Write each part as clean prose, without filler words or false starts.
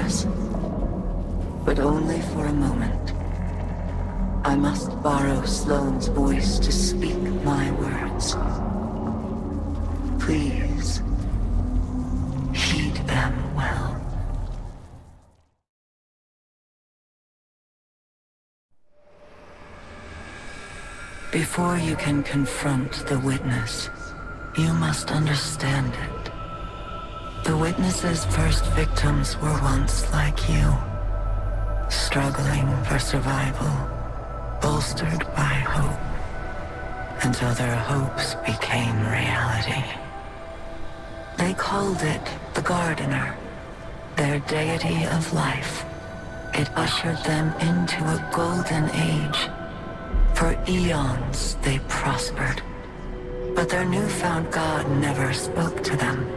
darkness. But only for a moment. I must borrow Sloane's voice to speak my words. Please, heed them well. Before you can confront the witness, you must understand it. The witness's first victims were once like you, struggling for survival, bolstered by hope, until their hopes became reality. They called it the Gardener, their deity of life. It ushered them into a golden age. For eons they prospered, but their newfound god never spoke to them.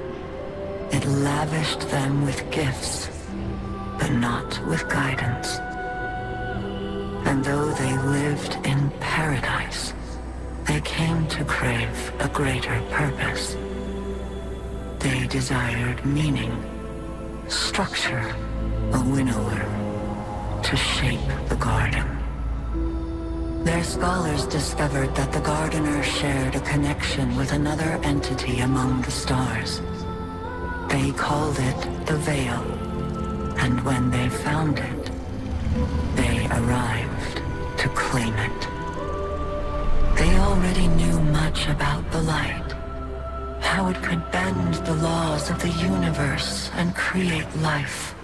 It lavished them with gifts, but not with guidance. And though they lived in paradise, they came to crave a greater purpose. They desired meaning, structure, a winnower, to shape the garden. Their scholars discovered that the Gardener shared a connection with another entity among the stars. They called it the Veil, and when they found it, they arrived to claim it. They already knew much about the light, how it could bend the laws of the universe and create life.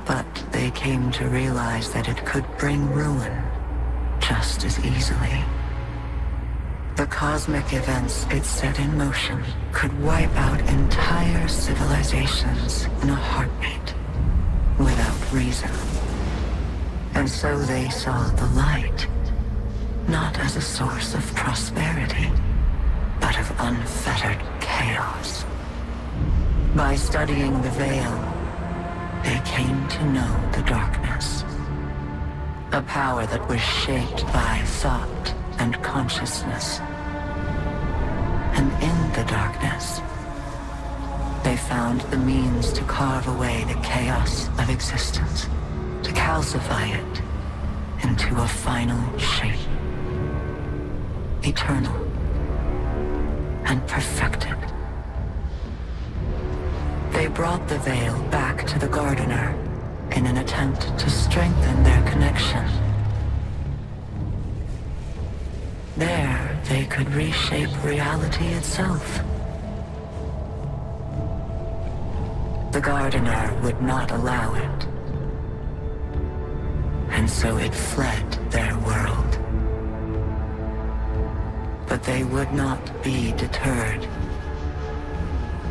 But they came to realize that it could bring ruin just as easily. The cosmic events it set in motion could wipe out entire civilizations in a heartbeat, without reason. And so they saw the light, not as a source of prosperity, but of unfettered chaos. By studying the Veil, they came to know the darkness. A power that was shaped by thought and consciousness. And in the darkness, they found the means to carve away the chaos of existence, to calcify it into a final shape, eternal and perfected. They brought the Veil back to the Gardener in an attempt to strengthen their connection. There, they could reshape reality itself. The Gardener would not allow it, and so it fled their world. But they would not be deterred.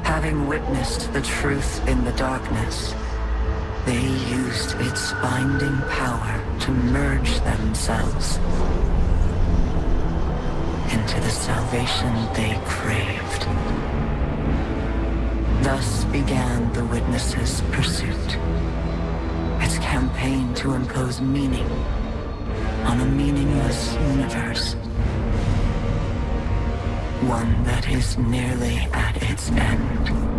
Having witnessed the truth in the darkness, they used its binding power to merge themselves into the salvation they craved. Thus began the Witness's pursuit, its campaign to impose meaning on a meaningless universe, one that is nearly at its end.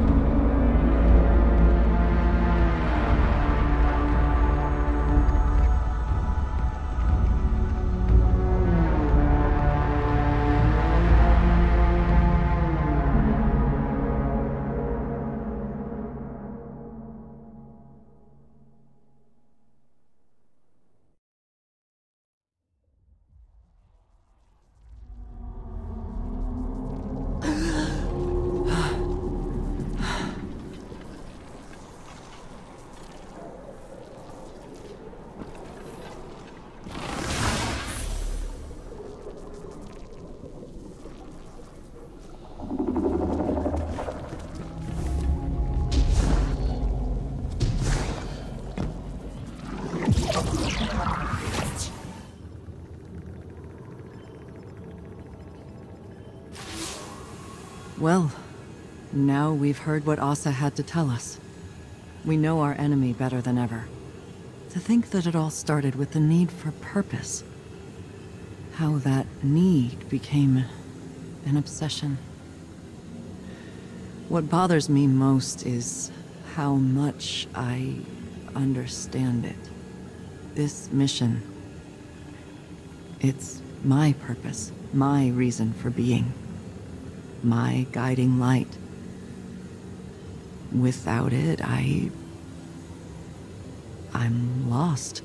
Well, now we've heard what Asa had to tell us. We know our enemy better than ever. To think that it all started with the need for purpose. How that need became an obsession. What bothers me most is how much I understand it. This mission, it's my purpose, my reason for being, my guiding light. Without it, I'm lost.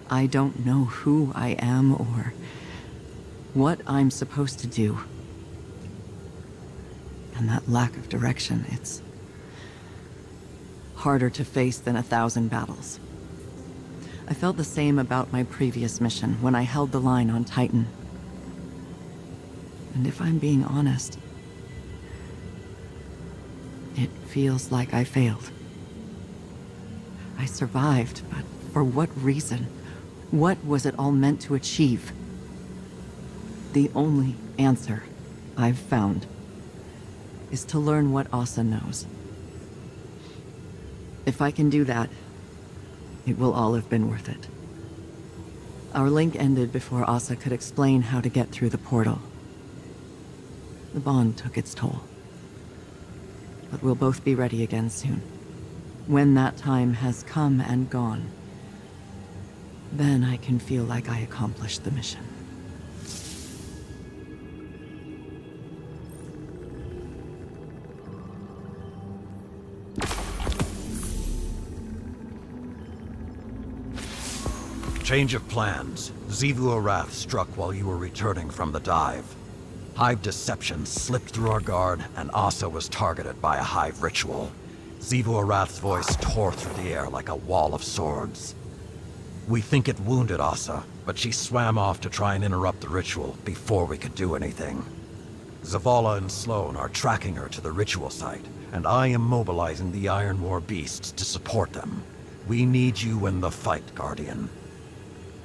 I don't know who I am or what I'm supposed to do. And that lack of direction, it's harder to face than 1,000 battles. I felt the same about my previous mission when I held the line on Titan. And if I'm being honest, it feels like I failed. I survived, but for what reason? What was it all meant to achieve? The only answer I've found is to learn what Asa knows. If I can do that, it will all have been worth it. Our link ended before Asa could explain how to get through the portal. The bond took its toll. But we'll both be ready again soon. When that time has come and gone, then I can feel like I accomplished the mission. Change of plans. Xivu Arath struck while you were returning from the dive. Hive deception slipped through our guard, and Asa was targeted by a Hive ritual. Xivu Arath's voice tore through the air like a wall of swords. We think it wounded Asa, but she swam off to try and interrupt the ritual before we could do anything. Zavala and Sloane are tracking her to the ritual site, and I am mobilizing the Iron War beasts to support them. We need you in the fight, Guardian.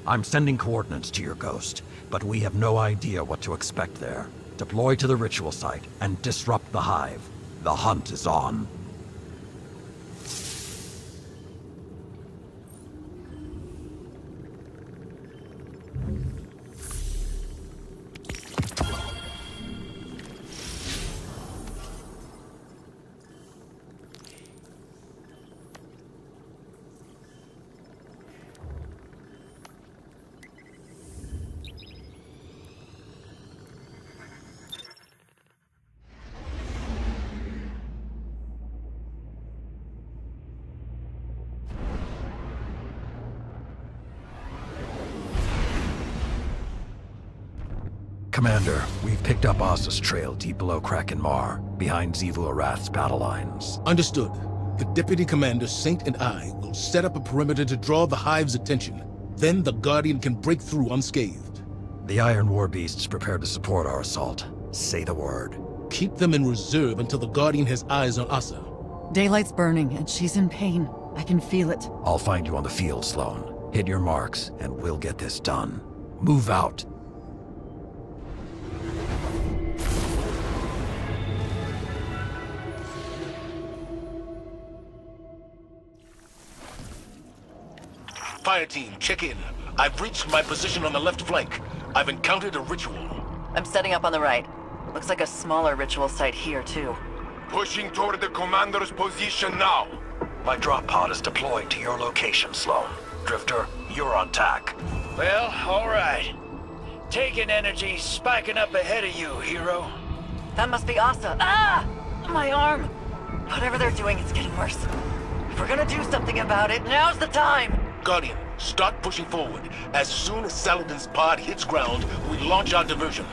I'm sending coordinates to your ghost, but we have no idea what to expect there. Deploy to the ritual site and disrupt the Hive. The hunt is on. Commander, we've picked up Asa's trail deep below Kraken Mar, behind Xivu Arath's battle lines. Understood. The Deputy Commander, Saint, and I will set up a perimeter to draw the Hive's attention. Then the Guardian can break through unscathed. The Iron War beasts prepared to support our assault. Say the word. Keep them in reserve until the Guardian has eyes on Asa. Daylight's burning, and she's in pain. I can feel it. I'll find you on the field, Sloane. Hit your marks, and we'll get this done. Move out. Fire team, check in. I've reached my position on the left flank. I've encountered a ritual. I'm setting up on the right. Looks like a smaller ritual site here, too. Pushing toward the commander's position now. My drop pod is deployed to your location, Sloane. Drifter, you're on tack. Well, all right. Taking energy, spiking up ahead of you, hero. That must be Asa. Ah! My arm! Whatever they're doing, it's getting worse. If we're gonna do something about it, now's the time! Guardian, start pushing forward. As soon as Saladin's pod hits ground, we launch our diversion.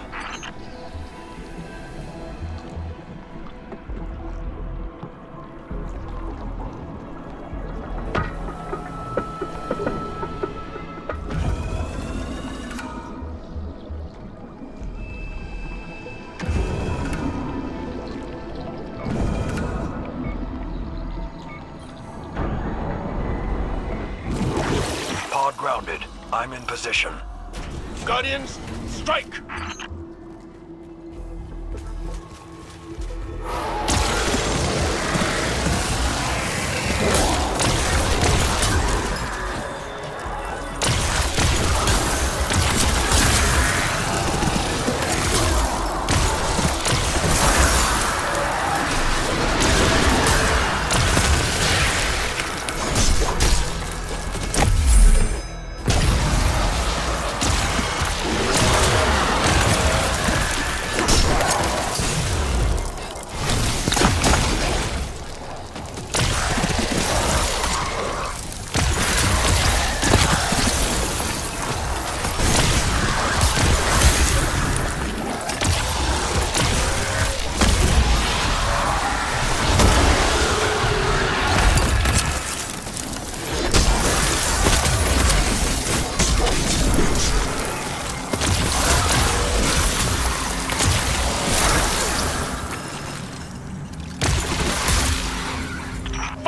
Grounded. I'm in position. Guardians, strike!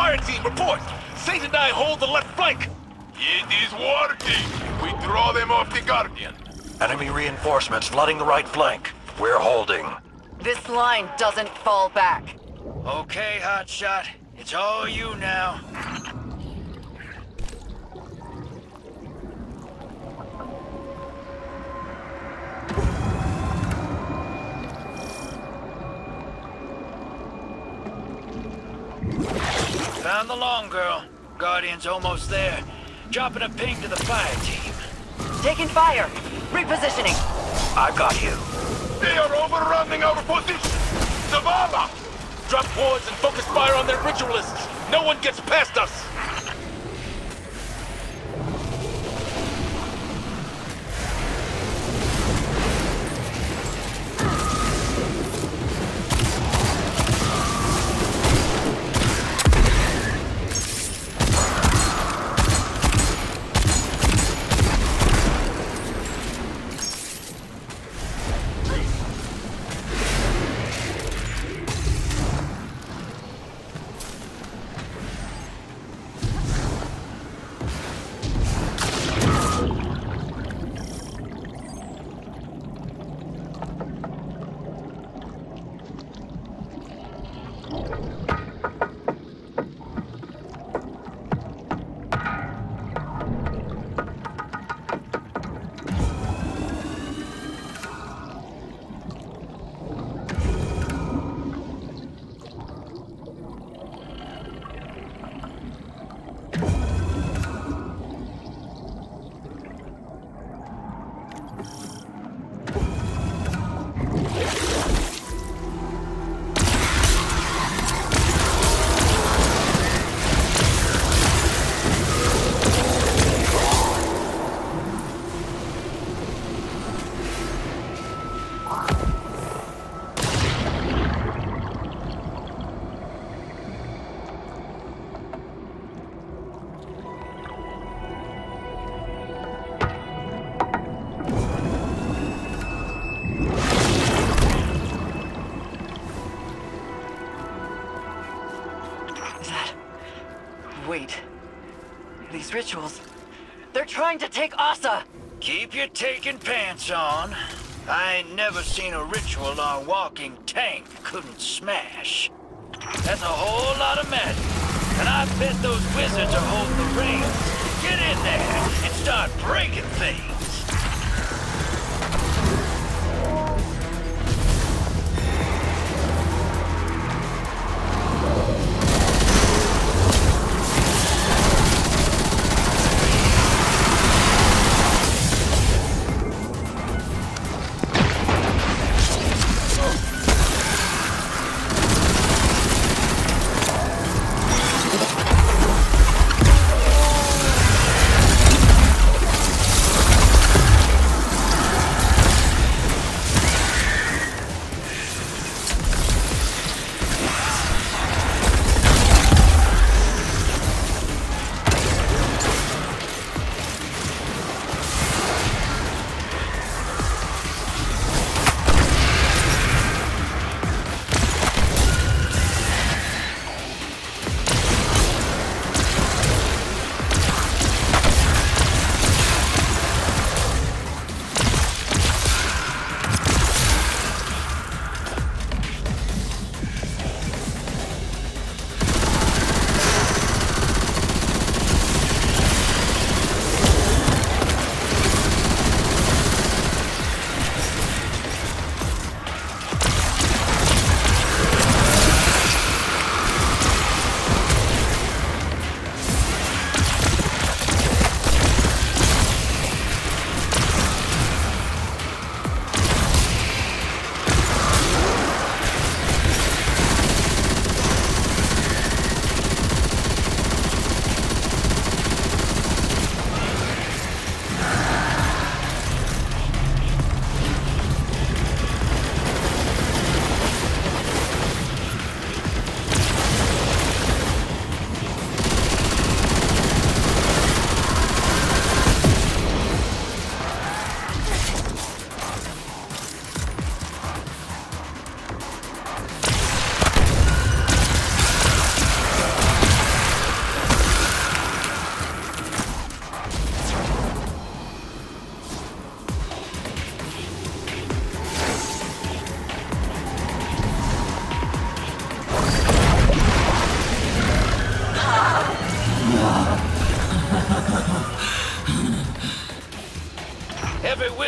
Fire team, report! Saint and I hold the left flank! It is working! We draw them off the Guardian. Enemy reinforcements flooding the right flank. We're holding. This line doesn't fall back. Okay, hotshot. It's all you now. Found the long girl. Guardian's almost there. Dropping a ping to the fire team. Taking fire. Repositioning. I've got you. They are overrunning our position! Zavala! Drop wards and focus fire on their ritualists! No one gets past us! Wait. These rituals... They're trying to take Asa! Keep your taking pants on. I ain't never seen a ritual our walking tank couldn't smash. That's a whole lot of magic. And I bet those wizards are holding the reins. Get in there and start breaking things.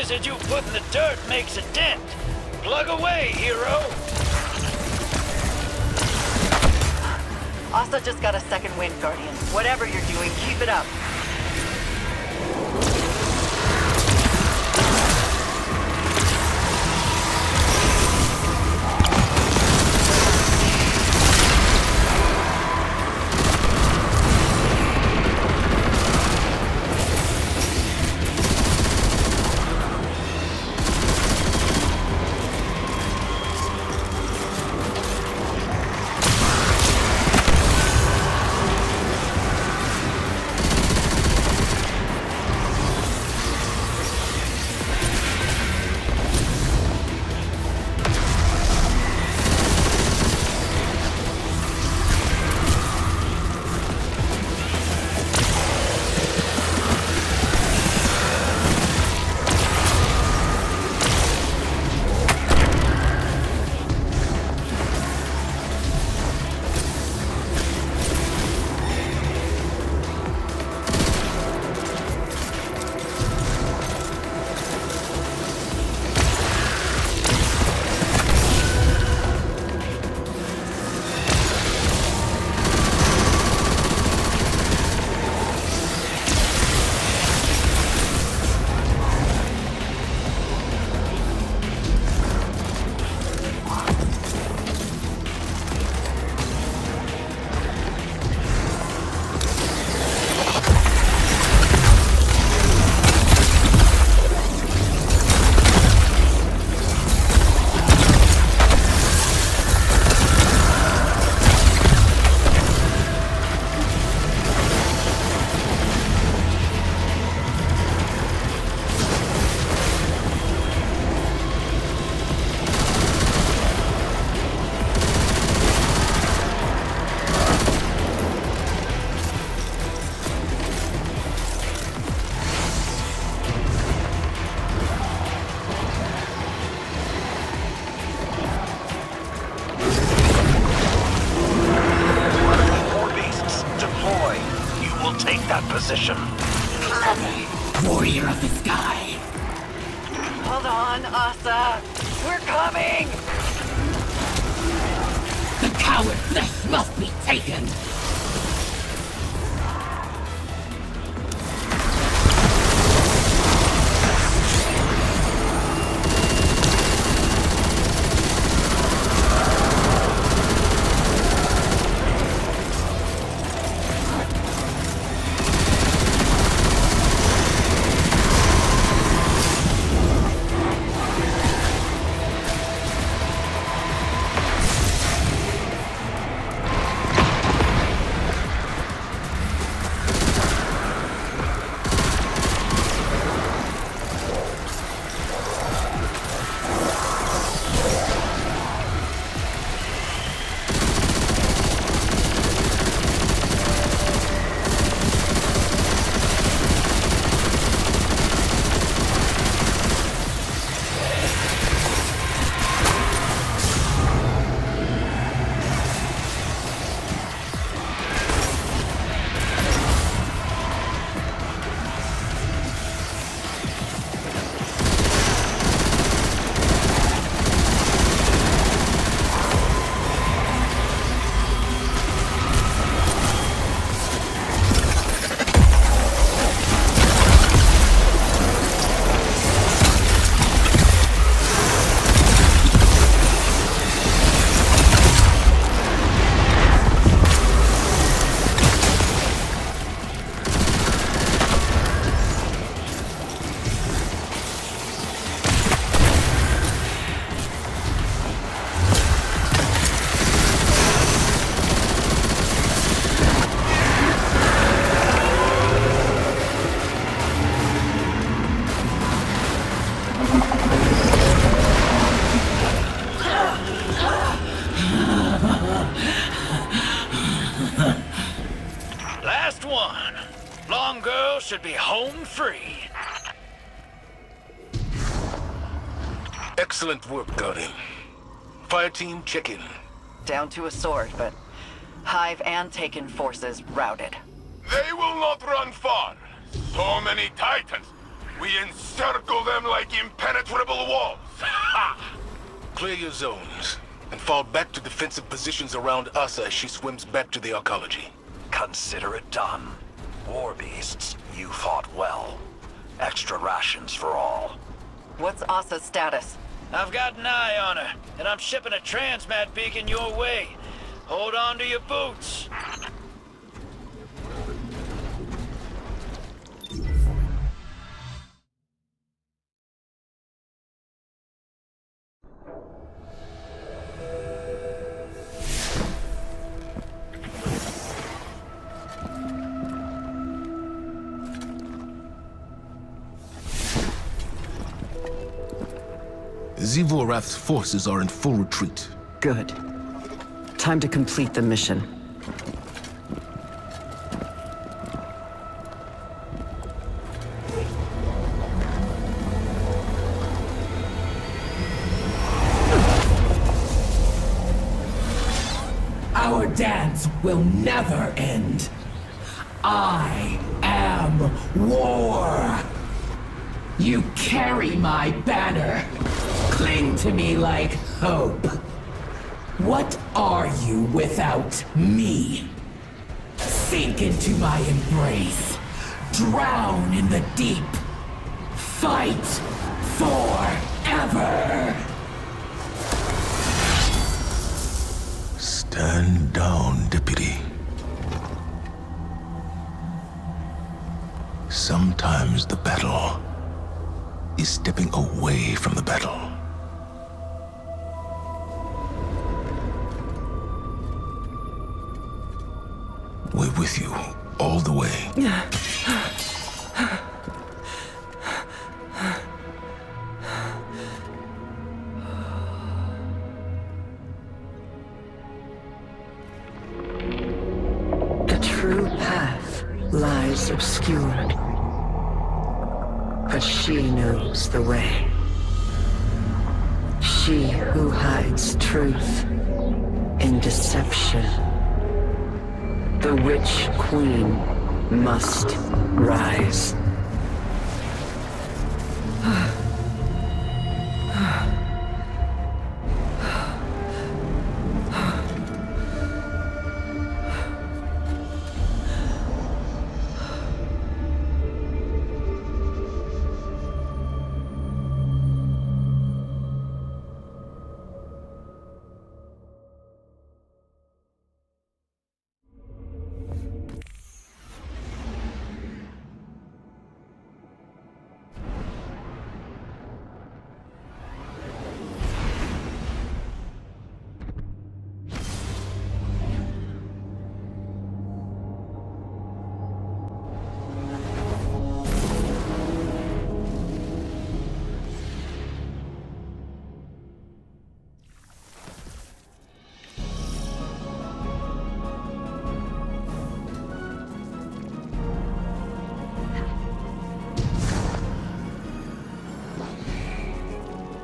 residue put in the dirt makes a dent. Plug away, hero. Asa just got a second wind, Guardian. Whatever you're doing, keep it up. Position. Warrior of the sky. Hold on, Asa. We're coming! The coward flesh must be taken. should be home free. Excellent work, Guardian. Fire team, check in. Down to a sword, but Hive and Taken forces routed. They will not run far. So many Titans. We encircle them like impenetrable walls. Ha! Clear your zones, and fall back to defensive positions around Asa as she swims back to the arcology. Consider it done. War beasts, you fought well. Extra rations for all. What's Asa's status? I've got an eye on her, and I'm shipping a transmat beacon your way. Hold on to your boots. Zivorath's forces are in full retreat. Good. Time to complete the mission. Our dance will never end. I am war. You carry my banner. Cling to me like hope. What are you without me? Sink into my embrace. Drown in the deep. Fight forever. Stand down, Deputy. Sometimes the battle is stepping away from the battle. We're with you all the way. The true path lies obscured, but she knows the way. She who hides truth in deception. The Witch Queen must rise.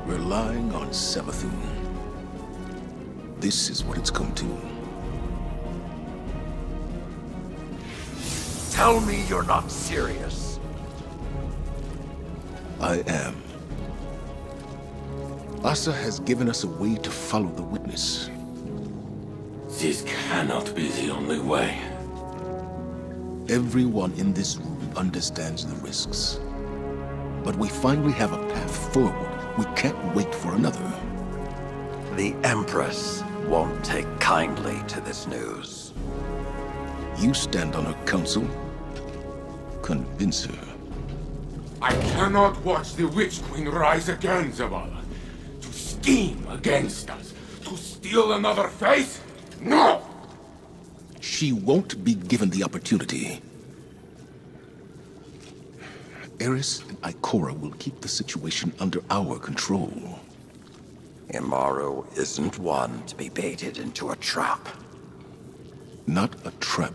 Relying on Savathun. This is what it's come to. Tell me you're not serious. I am. Asa has given us a way to follow the witness. This cannot be the only way. Everyone in this room understands the risks. But we finally have a path forward. We can't wait for another. The Empress won't take kindly to this news. You stand on her counsel. Convince her. I cannot watch the Witch Queen rise again, Zavala. To scheme against us. To steal another face? No! She won't be given the opportunity. Eris and Ikora will keep the situation under our control. Imaru isn't one to be baited into a trap. Not a trap.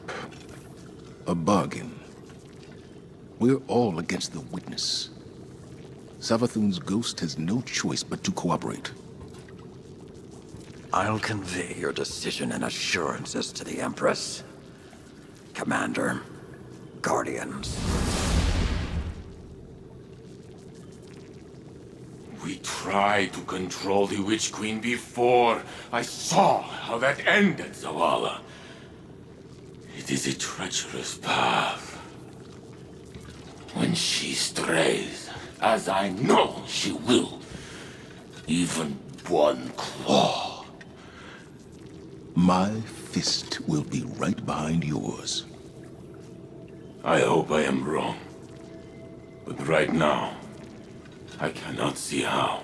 A bargain. We're all against the witness. Savathun's ghost has no choice but to cooperate. I'll convey your decision and assurances to the Empress. Commander, Guardians. tried to control the Witch Queen before. I saw how that ended, Zavala. It is a treacherous path. When she strays, as I know she will, even one claw. My fist will be right behind yours. I hope I am wrong. But right now, I cannot see how.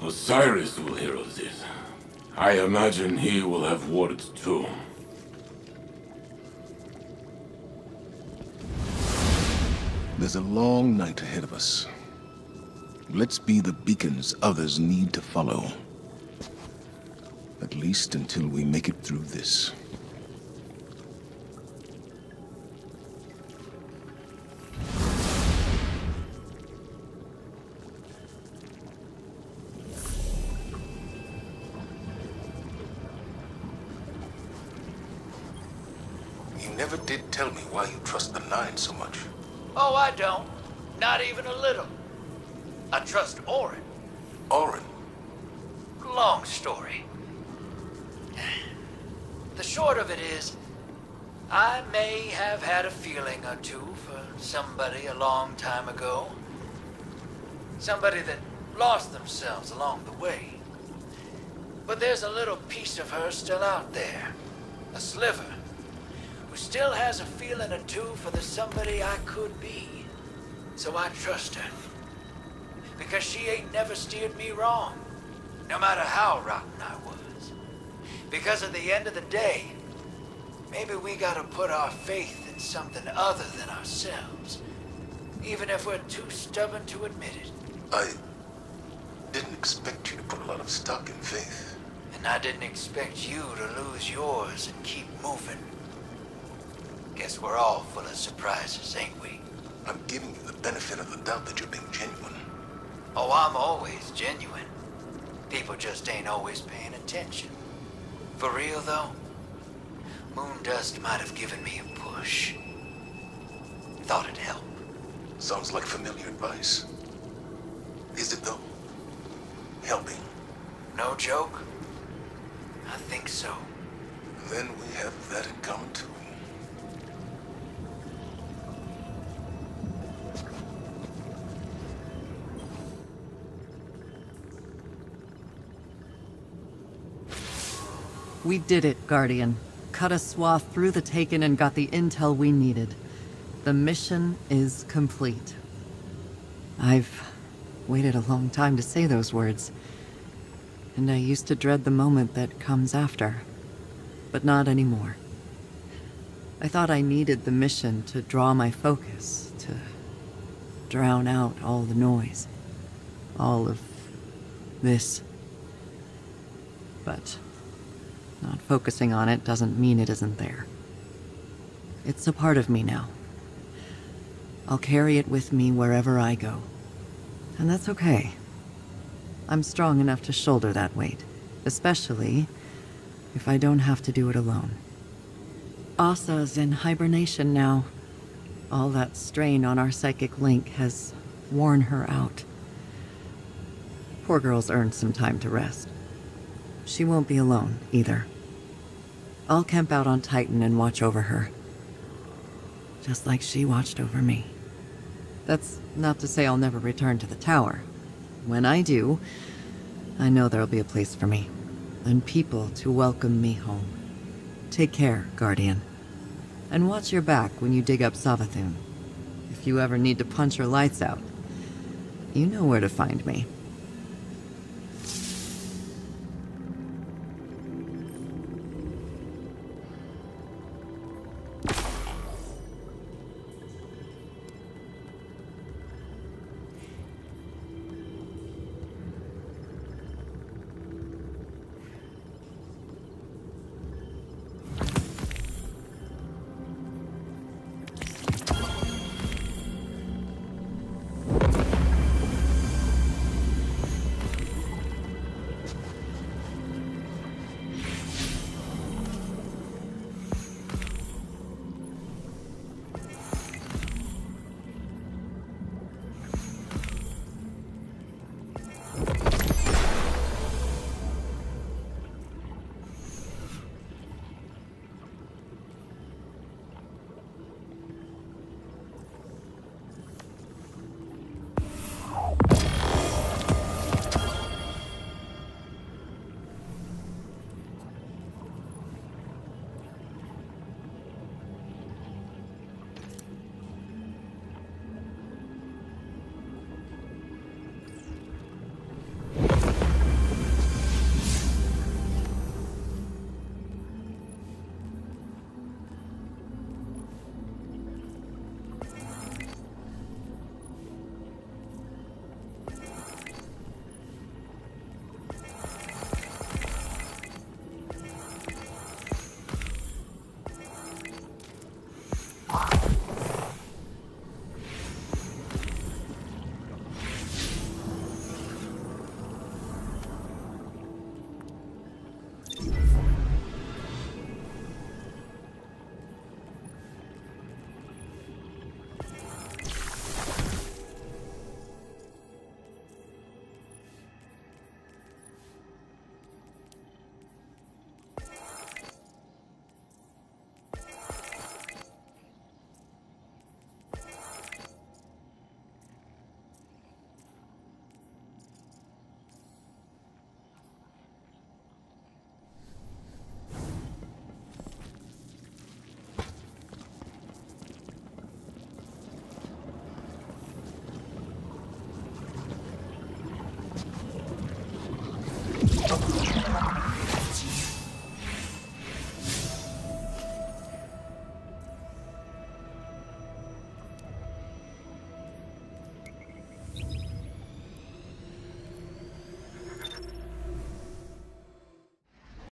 Osiris will hear of this. I imagine he will have wards too. There's a long night ahead of us. Let's be the beacons others need to follow. At least until we make it through this. You never did tell me why you trust the Nine so much. Oh, I don't. Not even a little. I trust Orin. Orin? Long story. The short of it is, I may have had a feeling or two for somebody a long time ago. Somebody that lost themselves along the way. But there's a little piece of her still out there. A sliver. Who still has a feeling or two for the somebody I could be. So I trust her. Because she ain't never steered me wrong. No matter how rotten I was. Because at the end of the day, maybe we gotta put our faith in something other than ourselves. Even if we're too stubborn to admit it. I didn't expect you to put a lot of stock in faith. And I didn't expect you to lose yours and keep moving. Guess we're all full of surprises, ain't we? I'm giving you the benefit of the doubt that you're being genuine. Oh, I'm always genuine. People just ain't always paying attention. For real, though, Moondust might have given me a push. Thought it'd help. Sounds like familiar advice. Is it, though? Helping? No joke? I think so. Then we have that in common, too. We did it, Guardian. Cut a swath through the Taken and got the intel we needed. The mission is complete. I've waited a long time to say those words. And I used to dread the moment that comes after. But not anymore. I thought I needed the mission to draw my focus, to drown out all the noise. All of this. But not focusing on it doesn't mean it isn't there. It's a part of me now. I'll carry it with me wherever I go. And that's okay. I'm strong enough to shoulder that weight, especially if I don't have to do it alone. Asa's in hibernation now. All that strain on our psychic link has worn her out. Poor girl's earned some time to rest. She won't be alone, either. I'll camp out on Titan and watch over her. Just like she watched over me. That's not to say I'll never return to the tower. When I do, I know there'll be a place for me. And people to welcome me home. Take care, Guardian. And watch your back when you dig up Savathun. If you ever need to punch her lights out, you know where to find me.